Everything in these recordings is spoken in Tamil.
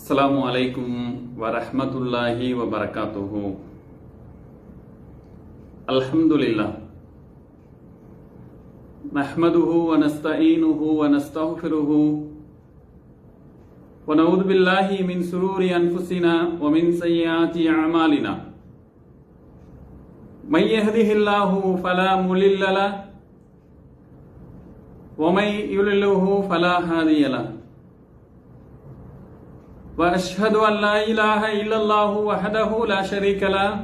अस्सलामु अलैकुम वरहमतुल्लाहि वबरकातुहु। अल्हम्दुलिल्लाह नहमदुहु व नस्तईनुहु व नस्तगफिरुहु व नऊज़ु बिल्लाहि मिन शुरूरि अनफुसिना व मिन सय्यिआति अअमालिना। मन यहदिहिल्लाहु फला मुदिल्ल लहु व मन युद्लिल्हु फला हादिय लहु। वअशहदु अन ला इलाहा इल्लल्लाहु वहदहु ला शरीका लहु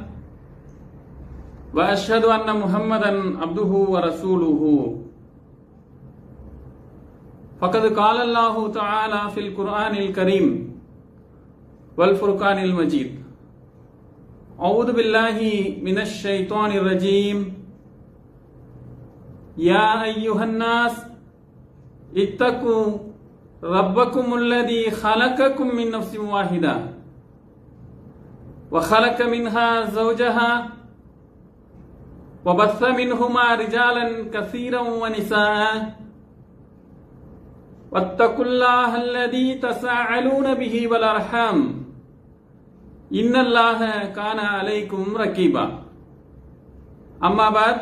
वअशहदु अन्न मुहम्मदन अब्दुहु व रसूलुहु। फ़क़द क़ाल अल्लाहु तआला फ़िल क़ुरआनिल करीम वल फ़ुरक़ानिल मजीद। अऊज़ु बिल्लाहि मिनश शैतानिर रजीम। या अय्युहन्नास इत्तक़ू रब्बकुमुल्लज़ी ख़लक़कुम मिन नफ़्सिन वाहिदा व ख़लक़ मिन्हा ज़ौजहा व बस्स मिन्हुमा रिजालन कसीरन व निसाअ वत्तक़ुल्लाहल्लज़ी तसाअलून बिही वल अर्हाम इन्नल्लाह कान अलैकुम रक़ीबा। अम्मा बाद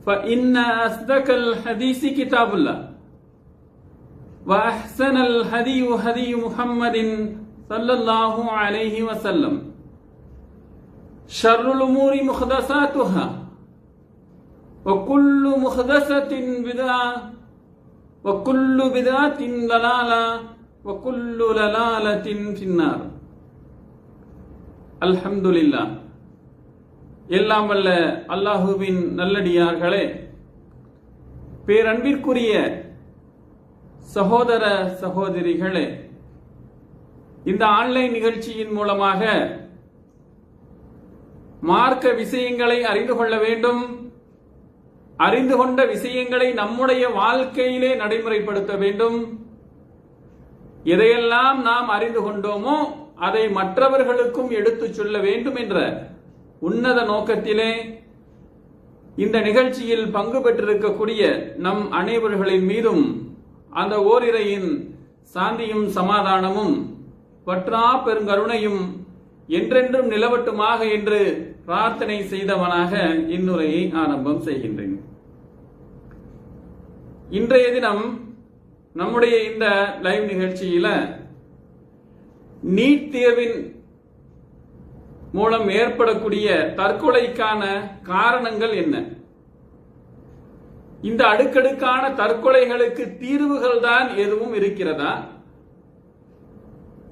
फ़इन्न अस्दक़ल हदीसी किताबुल्लाह व अहसनल हदी हदी मुहम्मदिन सल्लल्लाहु अलैहि वसल्लम। शर्रुल उमूरि मुहदसातुहा व कुल्लु मुहदसतिन बिदअ व कुल्लु बिदअतिन दलाला व कुल्लु दलालतिन फिन्नार। அல்ஹம்துலில்லாஹ். எல்லாம் வல்ல அல்லாஹுவின் நல்லடியார்களே, பேரன்பிற்குரிய சகோதர சகோதரிகளே, இந்த ஆன்லைன் நிகழ்ச்சியின் மூலமாக மார்க்க விஷயங்களை அறிந்து கொள்ள வேண்டும், அறிந்து கொண்ட விஷயங்களை நம்முடைய வாழ்க்கையிலே நடைமுறைப்படுத்த வேண்டும், எதையெல்லாம் நாம் அறிந்து கொண்டோமோ அதை மற்றவர்களுக்கும் எடுத்துச் சொல்ல வேண்டும் என்ற உன்னத நோக்கத்திலே இந்த நிகழ்ச்சியில் பங்கு பெற்றிருக்கக்கூடிய நம் அனைவர்களின் மீதும் அந்த ஓரிரையின் சாந்தியும் சமாதானமும் வற்றா பெருங்கருணையும் என்றென்றும் நிலவட்டுமாக என்று பிரார்த்தனை செய்தவனாக இன்னுரையை ஆரம்பம் செய்கின்றேன். இன்றைய தினம் நம்முடைய இந்த லைவ் நிகழ்ச்சியில நீட் தேர்வின் மூலம் ஏற்படக்கூடிய தற்கொலைக்கான காரணங்கள் என்ன, இந்த அடுக்கடுக்கான தற்கொலைகளுக்கு தீர்வுகள் தான் எதுவும் இருக்கிறதா,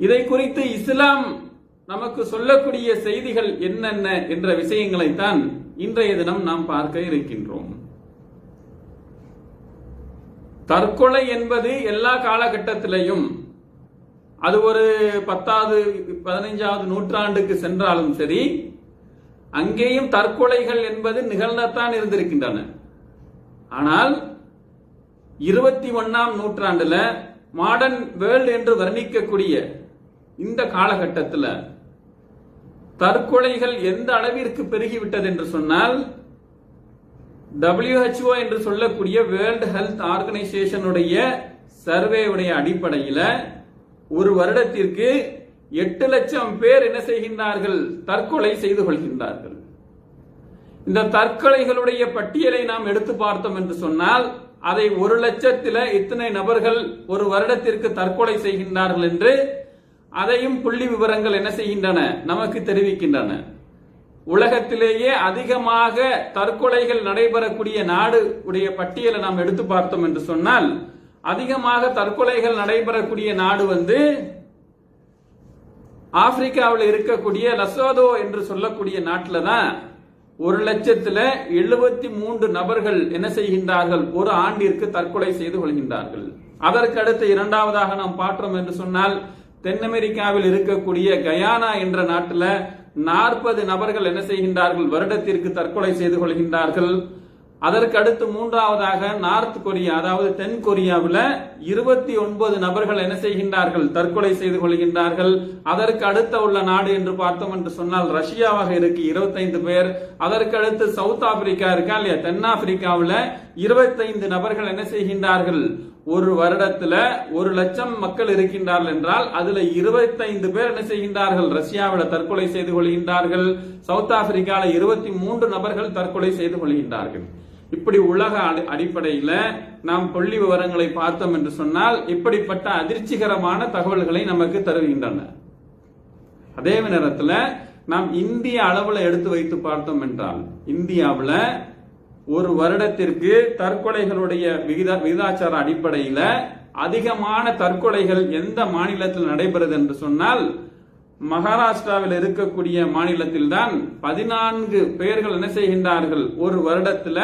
இதை குறித்து இஸ்லாம் நமக்கு சொல்லக்கூடிய செய்திகள் என்னென்ன என்ற விஷயங்களைத்தான் இன்றைய தினம் நாம் பார்க்க இருக்கின்றோம். தற்கொலை என்பது எல்லா காலகட்டத்திலையும், அது ஒரு 10வது 15வது நூற்றாண்டுக்கு சென்றாலும் சரி, அங்கேயும் தற்கொலைகள் என்பது நிகழ்ந்தத்தான் இருந்திருக்கின்றன. ஆனால் 21ஆம் நூற்றாண்டுல மாடர்ன் வேர்ல்டு என்று வர்ணிக்கக்கூடிய இந்த காலகட்டத்தில் தற்கொலைகள் எந்த அளவிற்கு பெருகிவிட்டது என்று சொன்னால், WHO என்று சொல்லக்கூடிய வேர்ல்டு ஹெல்த் ஆர்கனைசேஷனுடைய சர்வேவுடைய அடிப்படையில் ஒரு வருடத்திற்கு 8 லட்சம் பேர் என்ன செய்கின்றார்கள், தற்கொலை செய்து கொள்கின்றார்கள். இந்த தற்கொலைகளுடைய பட்டியலை நாம் எடுத்து பார்த்தோம் என்று சொன்னால், அதை 1 லட்சத்தில் இத்தனை நபர்கள் ஒரு வருடத்திற்கு தற்கொலை செய்கின்றார்கள் என்று அதையும் புள்ளி விவரங்கள் என்ன செய்கின்றன, நமக்கு தெரிவிக்கின்றன. உலகத்திலேயே அதிகமாக தற்கொலைகள் நடைபெறக்கூடிய நாடு உடைய பட்டியலை நாம் எடுத்து பார்த்தோம் என்று சொன்னால், அதிகமாக தற்கொலைகள் நடைபெறக்கூடிய நாடு ஆப்பிரிக்காவில் இருக்கக்கூடிய லசோதோ என்று சொல்லக்கூடிய நாட்டில் தான் 1,73,000 நபர்கள் என்ன செய்கின்றார்கள், ஒரு ஆண்டிற்கு தற்கொலை செய்து கொள்கின்றார்கள். அதற்கு அடுத்து இரண்டாவதாக நாம் பார்த்தோம் என்று சொன்னால், தென் அமெரிக்காவில் இருக்கக்கூடிய கயானா என்ற நாட்டில் 40 நபர்கள் என்ன செய்கின்றார்கள், வருடத்திற்கு தற்கொலை செய்து கொள்கின்றார்கள். அதற்கு அடுத்து மூன்றாவதாக நார்த் கொரியா, அதாவது தென் கொரியாவில் 29 நபர்கள் என்ன செய்கின்றார்கள், தற்கொலை செய்து கொள்கின்றார்கள். அதற்கு அடுத்த உள்ள நாடு என்று பார்த்தோம் என்று சொன்னால் ரஷ்யாவாக இருக்கு, 25 பேர். அதற்கு அடுத்து சவுத் ஆப்பிரிக்கா இருக்கா இல்லையா, தென்னாப்பிரிக்காவில் 25 நபர்கள் என்ன செய்கின்றார்கள், ஒரு வருடத்துல 1,00,000 மக்கள் இருக்கின்றார்கள் என்றால் அதுல 25 பேர் என்ன செய்கின்றார்கள், ரஷ்யாவில் தற்கொலை செய்து கொள்கின்றார்கள். சவுத் ஆப்பிரிக்கால 23 நபர்கள் தற்கொலை செய்து கொள்கின்றார்கள். இப்படி உலக அடிப்படையில நாம் புள்ளி விவரங்களை பார்த்தோம் என்று சொன்னால் இப்படிப்பட்ட அதிர்ச்சிகரமான தகவல்களை நமக்கு தருகின்றன. அதே நேரத்தில் நாம் இந்திய அளவில் எடுத்து வைத்து பார்த்தோம் என்றால் இந்தியாவில் ஒரு வருடத்திற்கு தற்கொலைகளுடைய விகிதாச்சார அடிப்படையில் அதிகமான தற்கொலைகள் எந்த மாநிலத்தில் நடைபெறுது என்று சொன்னால் மகாராஷ்டிராவில் இருக்கக்கூடிய மாநிலத்தில் தான் 14 பேர்கள் என்ன செய்கின்றார்கள். ஒரு வருடத்துல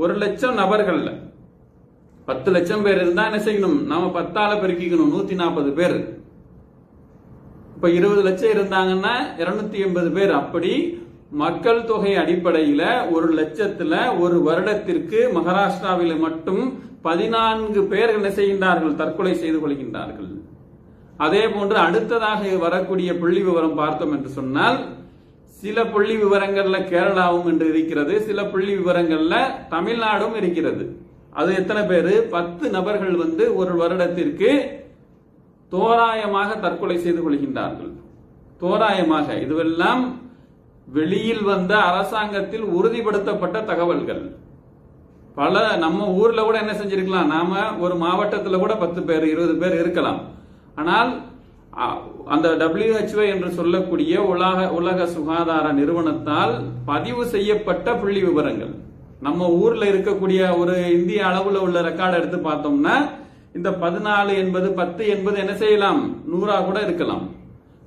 1,00,000 நபர்கள் 10 லட்சம் பேர் இருந்தா என்ன செய்யணும், நாம 10ஆல பெருக்கிக்கணும், 140 பேர். இப்ப 20 லட்சம் இருந்தாங்கன்னா 280 பேர். அப்படி மக்கள் தொகை அடிப்படையில 1,00,000த்துல ஒரு வருடத்திற்கு மகாராஷ்டிராவில் மட்டும் 14 பேர்கள் என்ன செய்கின்றார்கள், தற்கொலை செய்து கொள்கின்றார்கள். அதே போன்று அடுத்ததாக வரக்கூடிய புள்ளி விவரம் பார்த்தோம் என்று சொன்னால் சில புள்ளி விவரங்கள்ல கேரளாவும் என்று இருக்கிறது, சில புள்ளி விவரங்கள்ல தமிழ்நாடும் இருக்கிறது. அது எத்தனை பேரு, 10 நபர்கள் ஒரு வருடத்திற்கு தோராயமாக தற்கொலை செய்து கொள்கின்றார்கள். தோராயமாக. இதுவெல்லாம் வெளியில் வந்த அரசாங்கத்தில் உறுதிப்படுத்தப்பட்ட தகவல்கள். பல நம்ம ஊர்ல கூட என்ன செஞ்சிருக்கலாம், நாம ஒரு மாவட்டத்தில் கூட 10 பேர் 20 பேர் இருக்கலாம். ஆனால் அந்த WHO என்று சொல்லக்கூடிய உலக சுகாதார நிறுவனத்தால் பதிவு செய்யப்பட்ட புள்ளி விவரங்கள். நம்ம ஊர்ல இருக்கக்கூடிய ஒரு இந்திய அளவுல உள்ள ரெக்கார்டு எடுத்து பார்த்தோம்னா இந்த 14 என்பது 10 என்பது என்ன செய்யலாம், 100 கூட இருக்கலாம்.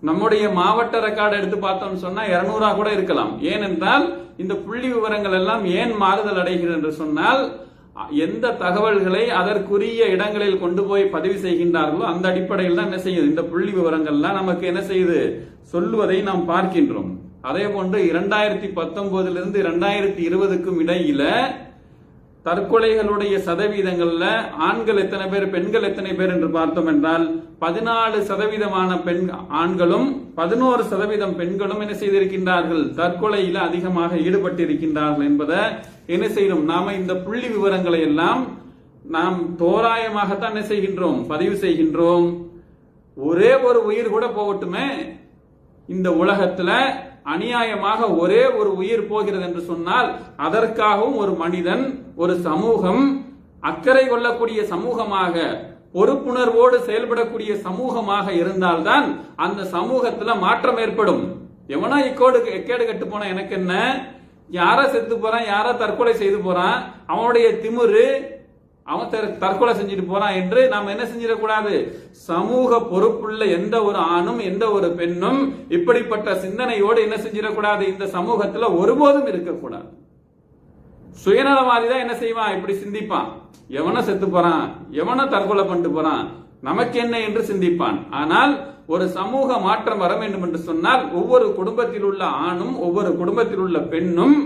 நம்முடைய மாவட்ட ரெக்கார்டு எடுத்து பார்த்தோம் சொன்னா 200 கூட இருக்கலாம். ஏனென்றால் இந்த புள்ளி விவரங்கள் எல்லாம் ஏன் மாறுதல் அடைகிறது என்று சொன்னால் எந்த தகவல்களை அதற்குரிய இடங்களில் கொண்டு போய் பதிவு செய்கின்றார்களோ அந்த அடிப்படையில் தான் என்ன செய்யுது, இந்த புள்ளி விவரங்கள்லாம் நமக்கு என்ன செய்யுது சொல்லுவதை நாம் பார்க்கின்றோம். அதே போன்று 2019 2020க்கும் இடையில தற்கொலைகளுடைய சதவீதங்கள்ல ஆண்கள் எத்தனை பேர், பெண்கள் எத்தனை பேர் என்று பார்த்தோம் என்றால் 14% ஆண்களும் 11% பெண்களும் என்ன செய்திருக்கின்றார்கள், தற்கொலையில அதிகமாக ஈடுபட்டிருக்கின்றார்கள் என்பதை என்ன செய்யணும், நாம இந்த புள்ளி விவரங்களை எல்லாம் நாம் தோராயமாகத்தான் என்ன செய்கின்றோம், பதிவு செய்கின்றோம். ஒரே ஒரு உயிர் கூட போகட்டுமே, இந்த உலகத்துல அநியாயமாக ஒரே ஒரு உயிர் போகிறது என்று சொன்னால் அதற்காகவும் ஒரு மனிதன், ஒரு சமூகம் அக்கறை கொள்ளக்கூடிய சமூகமாக, பொறுப்புணர்வோடு செயல்படக்கூடிய சமூகமாக இருந்தால்தான் அந்த சமூகத்துல மாற்றம் ஏற்படும். எவனா எக்கேடு கட்டு போனா எனக்கு என்ன, யார செத்து போறான், யார தற்கொலை செய்து போறான், அவனுடைய திமிரு, அவன் தற்கொலை செஞ்சுட்டு போறான் என்று நாம் என்ன செஞ்சிடக்கூடாது. சமூக பொறுப்புள்ள எந்த ஒரு ஆணும் எந்த ஒரு பெண்ணும் இப்படிப்பட்ட சிந்தனையோடு என்ன செஞ்சிடக்கூடாது, இந்த சமூகத்துல ஒருபோதும் இருக்கக்கூடாது. சுயநலவாதி தான் என்ன செய்வான், இப்படி சிந்திப்பான், எவன செத்து போறான், எவன தற்கொலை பண்ணிட்டு போறான், நமக்கு என்ன என்று சிந்திப்பான். ஆனால் ஒரு சமூக மாற்றம் வர வேண்டும் என்று சொன்னால் ஒவ்வொரு குடும்பத்தில் உள்ள ஆணும் ஒவ்வொரு குடும்பத்தில் உள்ள பெண்ணும்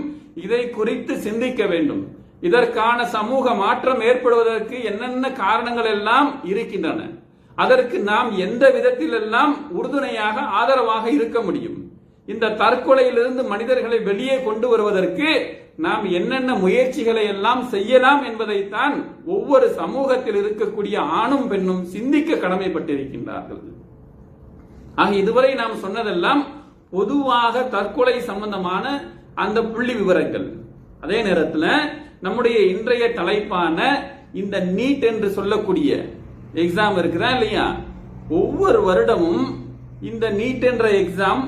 இதை குறித்து சிந்திக்க வேண்டும். இதற்கான சமூக மாற்றம் ஏற்படுவதற்கு என்னென்ன காரணங்கள் எல்லாம் இருக்கின்றன, அதற்கு நாம் எந்த விதத்தில் எல்லாம் உறுதுணையாக ஆதரவாக இருக்க முடியும், இந்த தற்கொலையிலிருந்து மனிதர்களை வெளியே கொண்டு வருவதற்கு நாம் என்னென்ன முயற்சிகளை எல்லாம் செய்யலாம் என்பதைத்தான் ஒவ்வொரு சமூகத்தில் இருக்கக்கூடிய ஆணும் பெண்ணும் சிந்திக்க கடமைப்பட்டிருக்கின்றார்கள். ஆக இதுவரை நாம் சொன்னதெல்லாம் பொதுவாக தற்கொலை சம்பந்தமான அந்த புள்ளி விவரங்கள். அதே நேரத்தில் நம்முடைய இன்றைய தலைப்பான இந்த நீட் என்று சொல்லக்கூடிய எக்ஸாம் இருக்குதா இல்லையா, ஒவ்வொரு வருடமும் இந்த நீட் என்ற எக்ஸாம்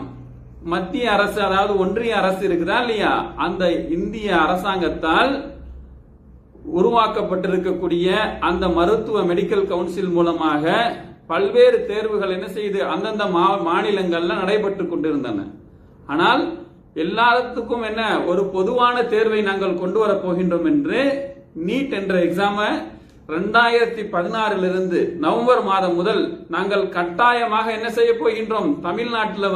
மத்திய அரசு, அதாவது ஒன்றிய அரசு இருக்குதா இல்லையா, அந்த இந்திய அரசாங்கத்தால் உருவாக்கப்பட்டிருக்கக்கூடிய அந்த மருத்துவ மெடிக்கல் கவுன்சில் மூலமாக பல்வேறு தேர்வுகள் என்ன செய்து அந்தந்த மாநிலங்கள்ல நடைபெற்று கொண்டிருந்தன. ஆனால் எல்லாத்துக்கும் என்ன ஒரு பொதுவான தேர்வை நாங்கள் கொண்டு வர போகின்றோம் என்று நீட் என்ற எக்ஸாம 2016 நவம்பர் மாதம் முதல் நாங்கள் கட்டாயமாக என்ன செய்ய போகின்றோம், தமிழ்நாட்டில்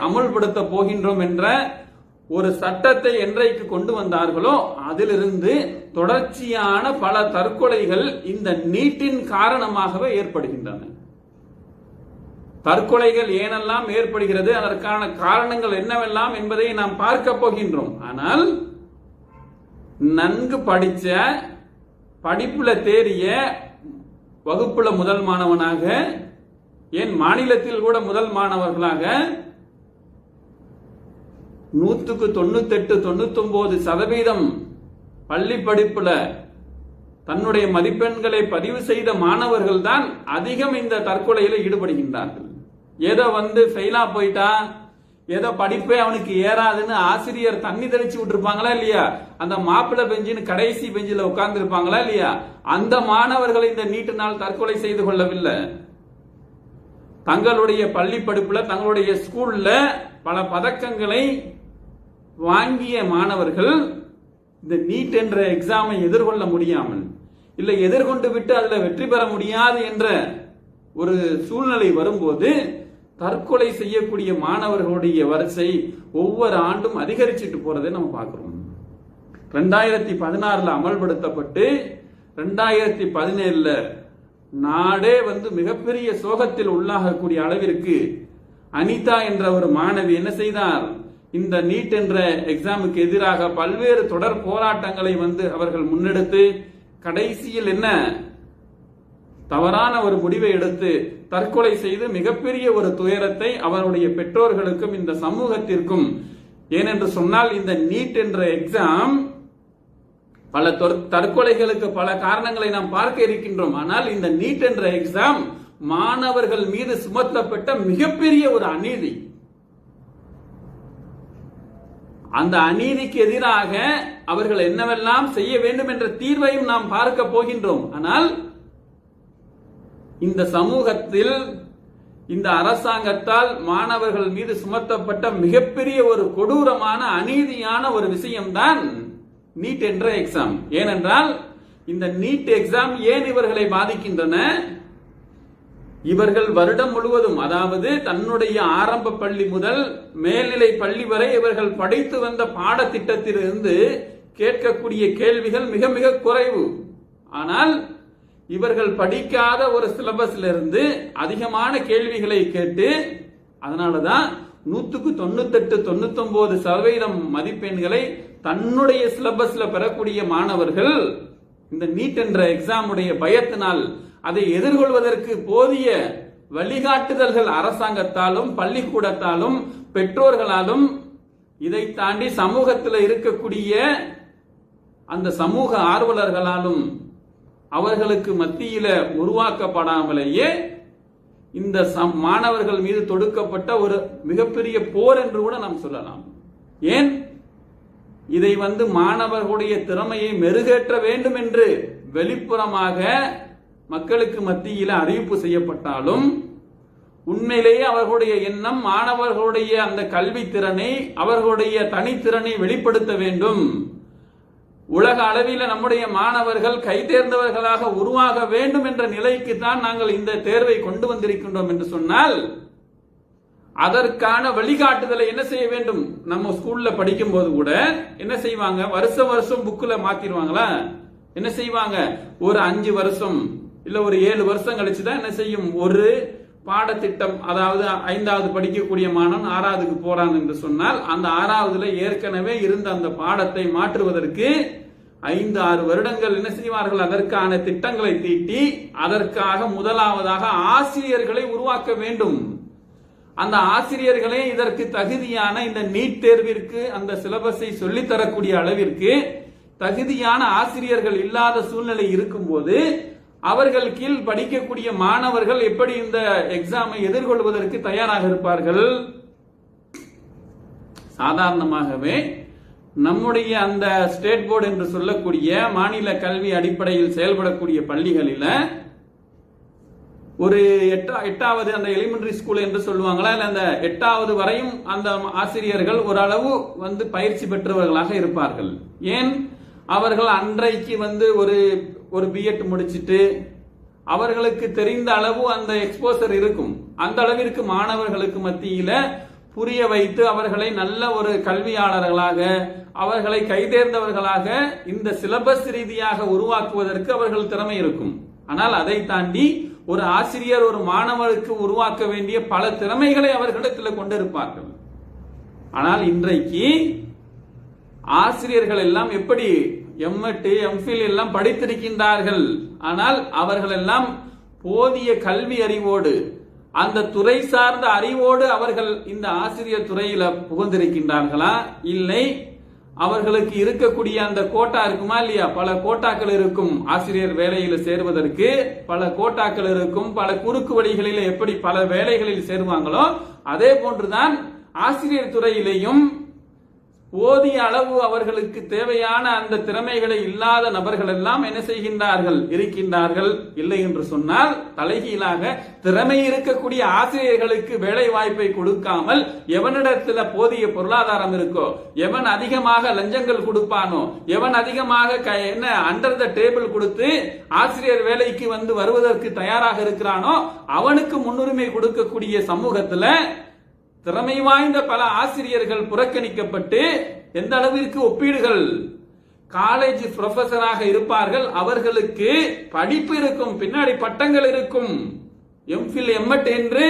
அமுல்படுத்த போகின்றோம் என்ற ஒரு சட்டத்தை என்றைக்கு கொண்டு வந்தார்களோ அதிலிருந்து தொடர்ச்சியான பல தற்கொலைகள் இந்த நீட்டின் காரணமாகவே ஏற்படுகின்றன. தற்கொலைகள் ஏனெல்லாம் ஏற்படுகிறது, அதற்கான காரணங்கள் என்னவெல்லாம் என்பதை நாம் பார்க்க போகின்றோம். ஆனால் நன்கு படிச்ச, படிப்புல தேறிய வகுப்புல முதல் மாணவனாக, ஏன் மாநிலத்தில் கூட முதல் மாணவர்களாக 198-99% பள்ளி படிப்புல தன்னுடைய மதிப்பெண்களை பதிவு செய்த மாணவர்கள் தான் அதிகம் இந்த தற்கொலையில ஈடுபடுகின்றார்கள். ஏதோ ஃபெயிலா போயிட்டா, ஏதோ படிப்பே அவனுக்கு ஏறாதுன்னு ஆசிரியர் தண்ணி தெளிச்சு விட்டுருப்பாங்களா இல்லையா, அந்த மாப்பிள்ளை பெஞ்சின்னு கடைசி பெஞ்சில உட்கார்ந்து இருப்பாங்களா இல்லையா, அந்த மாணவர்கள் இந்த நீட்டினால் தற்கொலை செய்து கொள்ளவில்லை. தங்களுடைய பள்ளி படிப்புல தங்களுடைய ஸ்கூல்ல பல பதக்கங்களை வாங்கிய மாணவர்கள் இந்த நீட் என்ற எக்ஸாமை எதிர்கொள்ள முடியாமல், இல்லை எதிர்கொண்டு விட்டு அதுல வெற்றி பெற முடியாது என்ற ஒரு சூழ்நிலை வரும்போது தற்கொலை செய்யக்கூடிய மாணவர்களுடைய வரிசை ஒவ்வொரு ஆண்டும் அதிகரிச்சுட்டு போறதை நம்ம பார்க்கிறோம். 2016 அமல்படுத்தப்பட்டு 2017 நாடே மிகப்பெரிய சோகத்தில் உள்ளாகக்கூடிய அளவிற்கு அனிதா என்ற ஒரு மாணவி என்ன செய்தார், இந்த நீட் என்ற எக்ஸாமுக்கு எதிராக பல்வேறு தொடர் போராட்டங்களை அவர்கள் முன்னெடுத்து கடைசியில் என்ன தவறான ஒரு முடிவை எடுத்து தற்கொலை செய்து மிகப்பெரிய ஒரு துயரத்தை அவருடைய பெற்றோர்களுக்கும் இந்த சமூகத்திற்கும், ஏனென்று சொன்னால் இந்த நீட் என்ற எக்ஸாம் பல தற்கொலைகளுக்கு பல காரணங்களை நாம் பார்க்க இருக்கின்றோம். ஆனால் இந்த நீட் என்ற எக்ஸாம் மாணவர்கள் மீது சுமத்தப்பட்ட மிகப்பெரிய ஒரு அநீதி. அந்த அநீதிக்கு எதிராக அவர்கள் என்னவெல்லாம் செய்ய வேண்டும் என்ற தீர்வையும் நாம் பார்க்க போகின்றோம். ஆனால் இந்த சமூகத்தில் இந்த அரசாங்கத்தால் மாணவர்கள் மீது சுமத்தப்பட்ட மிகப்பெரிய ஒரு கொடூரமான அநீதியான ஒரு விஷயம்தான் நீட் என்ற எக்ஸாம். ஏனென்றால் இந்த நீட் எக்ஸாம் ஏன் இவர்களை பாதிக்கின்றன, இவர்கள் வருடம் முழுவதும், அதாவது தன்னுடைய ஆரம்ப பள்ளி முதல் மேல்நிலை பள்ளி வரை இவர்கள் படித்து வந்த பாடத்திட்டத்திலிருந்து கேட்கக்கூடிய கேள்விகள் மிக மிக குறைவு. ஆனால் இவர்கள் படிக்காத ஒரு சிலபஸ்ல இருந்து அதிகமான கேள்விகளை கேட்டு, அதனாலதான் 198-99% மதிப்பெண்களை தன்னுடைய சிலபஸ்ல பெறக்கூடிய மாணவர்கள் இந்த நீட் என்ற எக்ஸாமுடைய பயத்தினால் அதை எதிர்கொள்வதற்கு போதிய வழிகாட்டுதல்கள் அரசாங்கத்தாலும் பள்ளிக்கூடத்தாலும் பெற்றோர்களாலும், இதை தாண்டி சமூகத்தில் இருக்கக்கூடிய அந்த சமூக ஆர்வலர்களாலும் அவர்களுக்கு மத்தியில உருவாக்கப்படாமலேயே இந்த மாணவர்கள் மீது தொடுக்கப்பட்ட ஒரு மிகப்பெரிய போர் என்று கூட நாம் சொல்லலாம். ஏன் இதை மாணவர்களுடைய திறமையை மெருகேற்ற வேண்டும் என்று வெளிப்புறமாக மக்களுக்கு மத்தியில் அறிவிப்பு செய்யப்பட்டாலும் உண்மையிலேயே அவர்களுடைய எண்ணம் மாணவர்களுடைய அந்த கல்வி திறனை, அவர்களுடைய தனித்திறனை வெளிப்படுத்த வேண்டும், உலக அளவில் நம்முடைய மாணவர்கள் கைதேர்ந்தவர்களாக உருவாக வேண்டும் என்ற நிலைக்கு தான் நாங்கள் இந்த தேர்வை கொண்டு வந்திருக்கின்றோம் என்று சொன்னால், அதற்கான வழிகாட்டுதலை என்ன செய்ய வேண்டும்? நம்ம ஸ்கூல்ல படிக்கும் போது கூட என்ன செய்வாங்க, வருஷம் வருஷம் புக்ல மாத்திடுவாங்களா? என்ன செய்வாங்க, ஒரு 5 வருஷம் இல்ல ஒரு 7 வருஷம் கழிச்சுதான் என்ன செய்யும், ஒரு பாடத்திட்டம், அதாவது 5வது படிக்கக்கூடிய மாணவன் 6வதுக்கு போறான் என்று சொன்னால் அந்த 6வதுல ஏற்கனவே இருந்த அந்த பாடத்தை மாற்றுவதற்கு 5-6 வருடங்கள் என்ன செய்வார்கள், அதற்கான திட்டங்களை தீட்டி அதற்காக முதலாவதாக ஆசிரியர்களை உருவாக்க வேண்டும். அந்த ஆசிரியர்களே இதற்கு தகுதியான, இந்த நீட் தேர்விற்கு அந்த சிலபஸை சொல்லித்தரக்கூடிய அளவிற்கு தகுதியான ஆசிரியர்கள் இல்லாத சூழ்நிலை இருக்கும் போது அவர்கள் கீழ் படிக்கக்கூடிய மாணவர்கள் எப்படி இந்த எக்ஸாமை எதிர்கொள்வதற்கு தயாராக இருப்பார்கள்? சாதாரணமாகவே நம்முடைய அந்த ஸ்டேட் போர்டு என்று சொல்லக்கூடிய மாநில கல்வி அடிப்படையில் செயல்படக்கூடிய பள்ளிகளில ஒரு 8வது அந்த எலிமெண்டரி ஸ்கூல் என்று சொல்லுவாங்களா, இல்ல அந்த 8வது வரையும் அந்த ஆசிரியர்கள் ஓரளவு பயிற்சி பெற்றவர்களாக இருப்பார்கள். ஏன், அவர்கள் அன்றைக்கு ஒரு பிஎட் முடிச்சிட்டு அவர்களுக்கு தெரிந்த அளவு அந்த எக்ஸ்போசர் இருக்கும். அந்த அளவிற்கு மாணவர்களுக்கு மத்தியில புரிய வைத்து அவர்களை நல்ல ஒரு கல்வியாளர்களாக, அவர்களை கைதேர்ந்தவர்களாக இந்த சிலபஸ் ரீதியாக உருவாக்குவதற்கு அவர்கள் திறமை இருக்கும். ஆனால் அதை தாண்டி ஒரு ஆசிரியர் ஒரு மாணவருக்கு உருவாக்க வேண்டிய பல திறமைகளை அவர்களிடத்தில் கொண்டிருப்பார்கள். ஆனால் இன்றைக்கு ஆசிரியர்கள் எல்லாம் எப்படி எம்எட் எம்ஃபில் எல்லாம் படித்திருக்கின்றார்கள். ஆனால் அவர்கள் எல்லாம் போதிய கல்வி அறிவோடு அந்த துறை சார்ந்த அறிவோடு அவர்கள் இந்த ஆசிரியர் துறையில புகுந்திருக்கின்றார்களா, இல்லை அவர்களுக்கு இருக்கக்கூடிய அந்த கோட்டா இருக்குமா இல்லையா? பல கோட்டாக்கள் இருக்கும். ஆசிரியர் வேலையில சேருவதற்கு பல கோட்டாக்கள் இருக்கும். பல குறுக்கு வழிகளில் எப்படி பல வேலைகளில் சேருவாங்களோ அதே போன்றுதான் ஆசிரியர் துறையிலேயும் போதிய அளவு அவர்களுக்கு தேவையான அந்த திறமைகளை இல்லாத நபர்கள் எல்லாம் என்ன செய்கின்றார்கள், இருக்கின்றார்கள். இல்லை என்று சொன்னால் தலைகீழாக திறமை இருக்கக்கூடிய ஆசிரியர்களுக்கு வேலை வாய்ப்பை கொடுக்காமல் எவனிடத்துல போதிய பொருளாதாரம் இருக்கோ, எவன் அதிகமாக லஞ்சங்கள் கொடுப்பானோ, எவன் அதிகமாக என்ன அண்டர் த டேபிள் கொடுத்து ஆசிரியர் வேலைக்கு வருவதற்கு தயாராக இருக்கிறானோ அவனுக்கு முன்னுரிமை கொடுக்கக்கூடிய சமூகத்துல திறமை வாய்ந்த பல ஆசிரியர்கள் புறக்கணிக்கப்பட்டு எந்த அளவிற்கு ஒப்பீடுகள், காலேஜ் ப்ரொஃபஸராக இருப்பார்கள், அவர்களுக்கு படிப்பு இருக்கும், பின்னாடி பட்டங்கள் இருக்கும், எம்ஃபில் எம்எட் என்று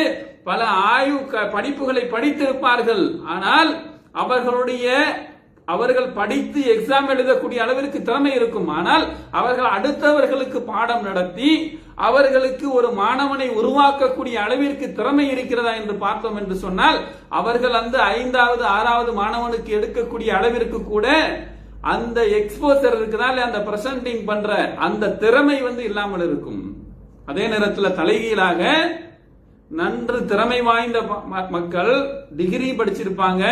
பல ஆய்வு படிப்புகளை படித்திருப்பார்கள். ஆனால் அவர்கள் படித்து எக்ஸாம் எழுதக்கூடிய அளவிற்கு திறமை இருக்கும். ஆனால் அவர்கள் அடுத்தவர்களுக்கு பாடம் நடத்தி அவர்களுக்கு ஒரு மாணவனை உருவாக்கக்கூடிய அளவிற்கு திறமை இருக்கிறதா என்று பார்த்தோம் என்று சொன்னால் அவர்கள் அந்த 5வது 6வது மாணவனுக்கு எடுக்கக்கூடிய அளவிற்கு கூட அந்த எக்ஸ்போசர் இருக்கிறால் அந்த பிரசன்டிங் பண்ற அந்த திறமை இல்லாமல் இருக்கும். அதே நேரத்தில் தலைகீழாக நன்று திறமை வாய்ந்த மக்கள் டிகிரி படிச்சிருப்பாங்க,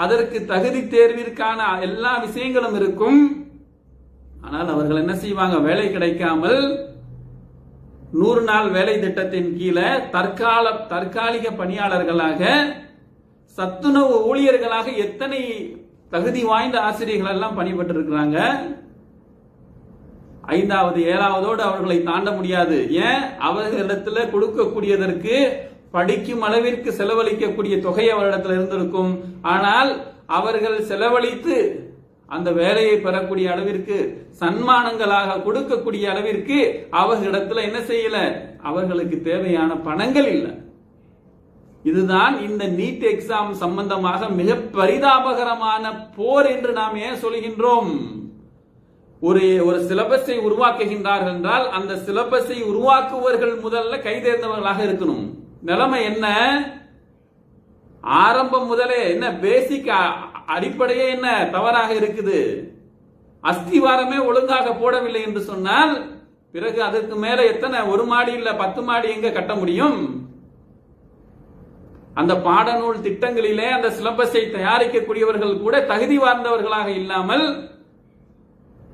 அதற்கு தகுதி தேர்விற்கான எல்லா விஷயங்களும் இருக்கும். ஆனால் அவர்கள் என்ன செய்வாங்க, வேலை கிடைக்காமல் 100 நாள் வேலை திட்டத்தின் கீழே தற்காலிக பணியாளர்களாக, சத்துணவு ஊழியர்களாக எத்தனை தகுதி வாய்ந்த ஆசிரியர்கள் எல்லாம் பணிபட்டு இருக்கிறாங்க. 5வது 7வதோடு அவர்களை தாண்ட முடியாது. ஏன், அவர்களிடத்துல கொடுக்கக்கூடியதற்கு படிக்கும் அளவிற்கு செலவழிக்கக்கூடிய தொகை அவரிடத்தில் இருந்திருக்கும். ஆனால் அவர்கள் செலவழித்து அந்த வேலையை பெறக்கூடிய அளவிற்கு சன்மானங்களாக கொடுக்கக்கூடிய அளவிற்கு அவர்களிடத்துல என்ன செய்யல, அவர்களுக்கு தேவையான பணங்கள் இல்லை. இதுதான் இந்த நீட் எக்ஸாம் சம்பந்தமாக மிக பரிதாபகரமான போர் என்று நாம் ஏன் சொல்கின்றோம். ஒரு சிலபஸை உருவாக்குகின்றார்கள் என்றால் அந்த சிலபஸை உருவாக்குவர்கள் முதல்ல கைதேர்ந்தவர்களாக இருக்கணும். நிலைமை என்ன, ஆரம்பம் முதலே என்ன பேசிக் அடிப்படையே என்ன தவறாக இருக்குது, அஸ்திவாரமே ஒழுங்காக போடவில்லை என்று சொன்னால் பிறகு அதற்கு மேல எத்தனை 1 மாடி இல்ல 10 மாடி எங்க கட்ட முடியும்? அந்த பாடநூல் திட்டங்களிலே அந்த சிலபஸை தயாரிக்கக்கூடியவர்கள் கூட தகுதி வாய்ந்தவர்களாக இல்லாமல்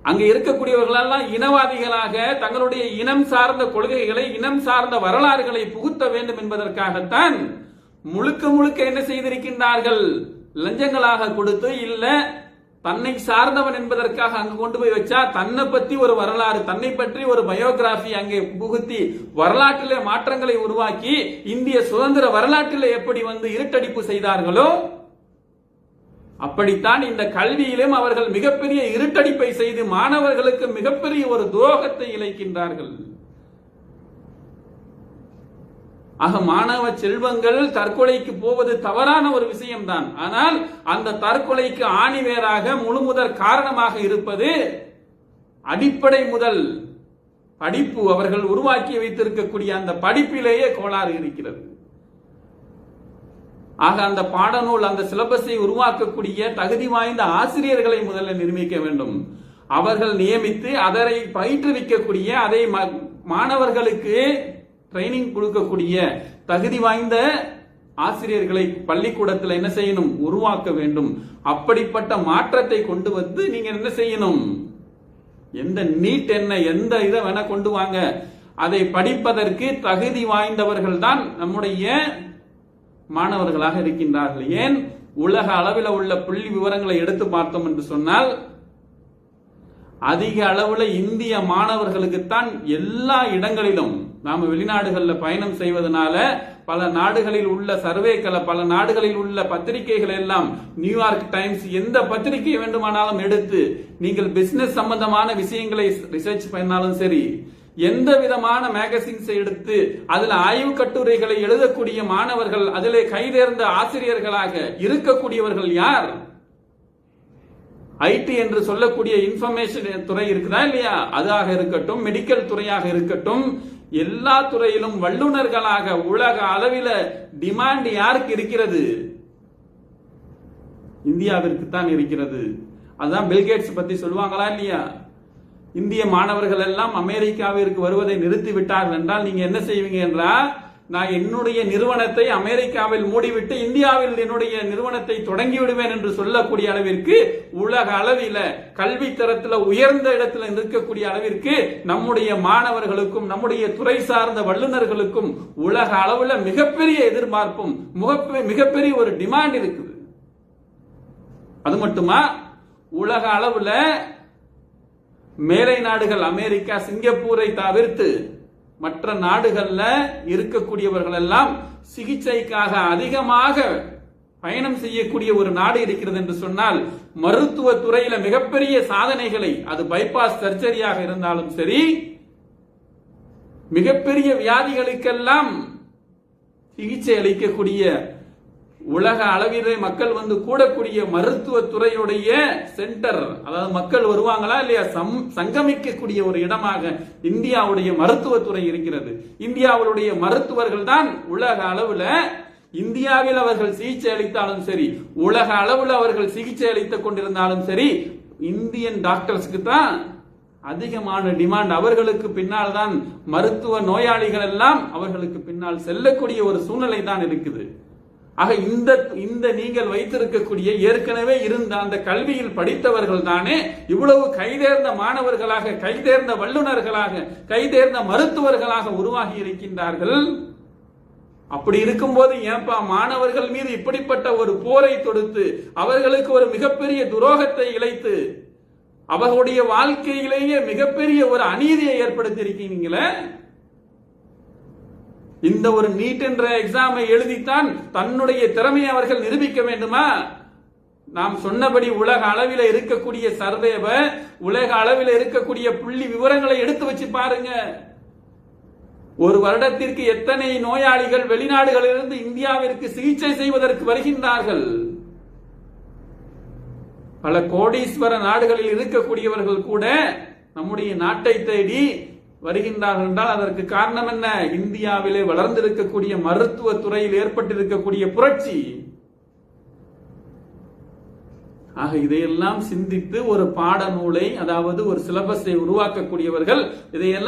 அங்க இருக்கக்கூடியவர்களெல்லாம் இனவாதிகளாக தங்களுடைய இனம் சார்ந்த கொள்கைகளை, இனம் சார்ந்த வரலாறுகளை புகுத்த வேண்டும் என்பதற்காகத்தான் முழுக்க என்ன செய்திருக்கின்றார்கள், லஞ்சங்களாக கொடுத்து, இல்ல தன்னை சார்ந்தவன் என்பதற்காக அங்கு கொண்டு போய் வச்சா தன்னை பற்றி ஒரு வரலாறு, தன்னை பற்றி ஒரு பயோகிராபி அங்கே புகுத்தி வரலாற்றிலே மாற்றங்களை உருவாக்கி இந்திய சுதந்திர வரலாற்றிலே எப்படி இருட்டடிப்பு செய்தார்களோ அப்படித்தான் இந்த கல்வியிலும் அவர்கள் மிகப்பெரிய இருட்டடிப்பை செய்து மாணவர்களுக்கு மிகப்பெரிய ஒரு துரோகத்தை இழைக்கின்றார்கள். ஆக மாணவ செல்வங்கள் தற்கொலைக்கு போவது தவறான ஒரு விஷயம்தான். ஆனால் அந்த தற்கொலைக்கு ஆணிவேராக முழுமுதற் காரணமாக இருப்பது அடிப்படை முதல் படிப்பு, அவர்கள் உருவாக்கி வைத்திருக்கக்கூடிய அந்த படிப்பிலேயே கோளாறு இருக்கிறது. ஆக அந்த பாடநூல், அந்த சிலபஸை உருவாக்கக்கூடிய தகுதி வாய்ந்த ஆசிரியர்களை முதல்ல நியமிக்க வேண்டும். அவர்கள் நியமித்து அதை பயிற்றுவிக்கக்கூடிய, அதை மாணவர்களுக்கு ட்ரைனிங் கொடுக்கக்கூடிய தகுதி வாய்ந்த ஆசிரியர்களை பள்ளிக்கூடத்தில் என்ன செய்யணும், உருவாக்க வேண்டும். அப்படிப்பட்ட மாற்றத்தை கொண்டு வந்து நீங்க என்ன செய்யணும், எந்த நீட் என்ன எந்த இதை வேணா கொண்டு வாங்க, அதை படிப்பதற்கு தகுதி வாய்ந்தவர்கள் தான் நம்முடைய மாணவர்களாக இருக்கின்றார்கள். ஏன், உலக அளவில் உள்ள புள்ளி விவரங்களை எடுத்து பார்த்தோம் என்று சொன்னால் அதிக அளவுல இந்திய மாணவர்களுக்குத்தான் எல்லா இடங்களிலும், நாம வெளிநாடுகளில் பயணம் செய்வதனால பல நாடுகளில் உள்ள சர்வேக்களை, பல நாடுகளில் உள்ள பத்திரிகைகள் எல்லாம், நியூயார்க் டைம்ஸ், எந்த பத்திரிகை வேண்டுமானாலும் எடுத்து நீங்கள் பிசினஸ் சம்பந்தமான விஷயங்களை ரிசர்ச் பண்ணாலும் சரி, எந்த விதமான மேகசின்ஸ் எடுத்து அதுல ஆய்வு கட்டுரைகளை எழுதக்கூடிய மாணவர்கள், அதிலே கைதேர்ந்த ஆசிரியர்களாக இருக்கக்கூடியவர்கள் யார்? ஐடி என்று சொல்லக்கூடிய இன்ஃபர்மேஷன் துறை இருக்குதா இல்லையா, அதாக இருக்கட்டும், மெடிக்கல் துறையாக இருக்கட்டும், எல்லா துறையிலும் வல்லுநர்களாக உலக அளவில் டிமாண்ட் யாருக்கு இருக்கிறது? இந்தியாவிற்கு தான் இருக்கிறது. அதான் பில்கேட்ஸ் பத்தி சொல்லுவாங்களா இல்லையா, இந்திய மாணவர்கள் எல்லாம் அமெரிக்காவிற்கு வருவதை நிறுத்தி விட்டார்கள் என்றால் நீங்க என்ன செய்வீங்க என்றால், நான் என்னுடைய நிறுவனத்தை அமெரிக்காவில் மூடிவிட்டு இந்தியாவில் என்னுடைய நிறுவனத்தை தொடங்கி விடுவேன் என்று சொல்லக்கூடிய அளவிற்கு உலக அளவில் கல்வி தரத்தில் உயர்ந்த இடத்துல இருக்கக்கூடிய அளவிற்கு நம்முடைய மாணவர்களுக்கும் நம்முடைய துறை சார்ந்த வல்லுநர்களுக்கும் உலக அளவில் மிகப்பெரிய எதிர்பார்ப்பும் மிகப்பெரிய ஒரு டிமாண்ட் இருக்குது. அது மட்டுமா, உலக அளவில் மேலை நாடுகள் அமெரிக்கா, சிங்கப்பூரை தவிர்த்து மற்ற நாடுகள்ல இருக்கக்கூடியவர்கள் எல்லாம் சிகிச்சைக்காக அதிகமாக பயணம் செய்யக்கூடிய ஒரு நாடு இருக்கிறது என்று சொன்னால், மருத்துவ துறையில மிகப்பெரிய சாதனைகளை, அது பைபாஸ் சர்ஜரியாக இருந்தாலும் சரி, மிகப்பெரிய வியாதிகளுக்கெல்லாம் சிகிச்சை அளிக்கக்கூடிய உலக அளவிலே மக்கள் வந்து கூடக்கூடிய மருத்துவ துறையுடைய சென்டர், அதாவது மக்கள் வருவாங்களா இல்லையா, சங்கமிக்கக்கூடிய ஒரு இடமாக இந்தியாவுடைய மருத்துவத்துறை இருக்கிறது. இந்தியாவுடைய மருத்துவர்கள் தான் உலக அளவுல, இந்தியாவில் அவர்கள் சிகிச்சை அளித்தாலும் சரி, உலக அளவில் அவர்கள் சிகிச்சை அளித்துக் கொண்டிருந்தாலும் சரி, இந்தியன் டாக்டர்ஸ்க்கு தான் அதிகமான டிமாண்ட். அவர்களுக்கு பின்னால் தான் மருத்துவ நோயாளிகள் எல்லாம் அவர்களுக்கு பின்னால் செல்லக்கூடிய ஒரு சூழ்நிலை தான் இருக்குது. ஆக இந்த நீங்கள் வைத்திருக்கக்கூடிய ஏற்கனவே இருந்த அந்த கல்வியில் படித்தவர்கள் தானே இவ்வளவு கைதேர்ந்த மாணவர்களாக, கைதேர்ந்த வல்லுநர்களாக, கைதேர்ந்த மருத்துவர்களாக உருவாகி இருக்கின்றார்கள். அப்படி இருக்கும்போது ஏன்பா மாணவர்கள் மீது இப்படிப்பட்ட ஒரு போரை தொடுத்து அவர்களுக்கு ஒரு மிகப்பெரிய துரோகத்தை இழைத்து அவர்களுடைய வாழ்க்கையிலேயே மிகப்பெரிய ஒரு அநீதியை ஏற்படுத்தி இருக்கீங்களே? இந்த ஒரு நீட் என்ற எக்ஸாமை எழுதித்தான் தன்னுடைய திறமையை அவர்கள் நிரூபிக்க வேண்டுமா? நாம் சொன்னபடி உலக அளவில் இருக்கக்கூடிய சர்வேவை, உலக அளவில் இருக்கக்கூடிய புள்ளி விவரங்களை எடுத்து வச்சு பாருங்க. ஒரு வருடத்திற்கு எத்தனை நோயாளிகள் வெளிநாடுகளிலிருந்து இந்தியாவிற்கு சிகிச்சை செய்வதற்கு வருகின்றார்கள்? பல கோடீஸ்வர நாடுகளில் இருக்கக்கூடியவர்கள் கூட நம்முடைய நாட்டை தேடி வருகின்றார்கள் என்றால் அதற்கு காரணம் என்ன? இந்தியாவிலே வளர்ந்திருக்கக்கூடிய மருத்துவ துறையில் ஏற்பட்டிருக்கக்கூடிய புரட்சி. ஆக இதையெல்லாம் சிந்தித்து ஒரு பாடநூலை, அதாவது ஒரு சிலபஸை உருவாக்கக்கூடியவர்கள் இதையெல்லாம்